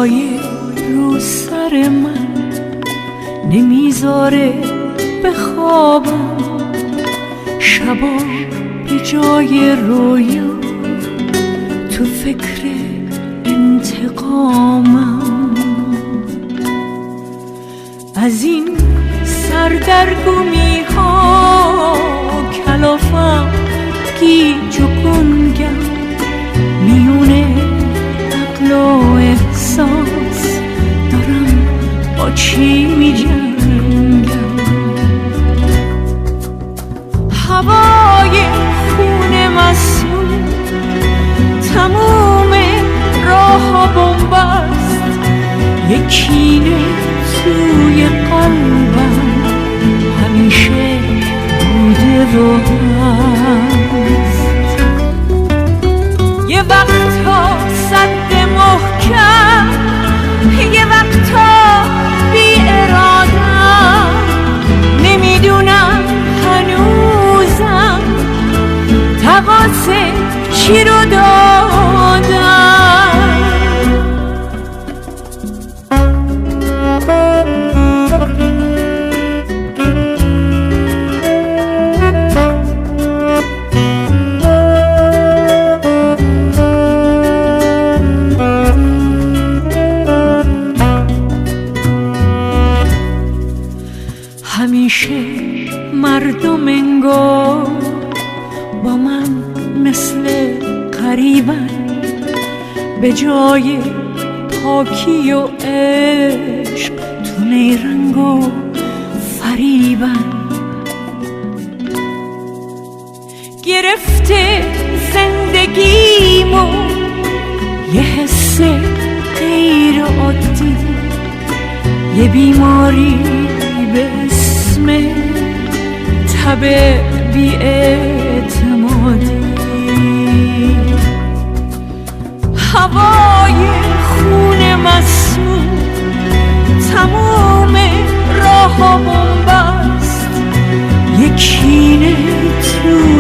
سایه رو سر من نمیذاره بخوابم، شبا به جای رویا تو فکر انتقامم. از این سردرگمی ها کلافم گیج و گنگم، میونه عقل و احساس دارم با چی می جنگم. هوای خون مسموم تموم راه ها بنبست، یکینه توی قلبم همیشه بوده و هست. یه وقتا سد محکم، یه وقتا بی ارادم، نمیدونم هنوزم تقاصه چی رو دادم. همیشه مردم انگار با من مثل غریبن، به جای پاکی و عشق تو نیرنگ و فریبن. گرفته زندگیمو یه حس غیر عادی، یه بیماری به اسم تب بی‌اعتمادی. هوای خون مسموم تموم راه ها بنبست، یکینه تو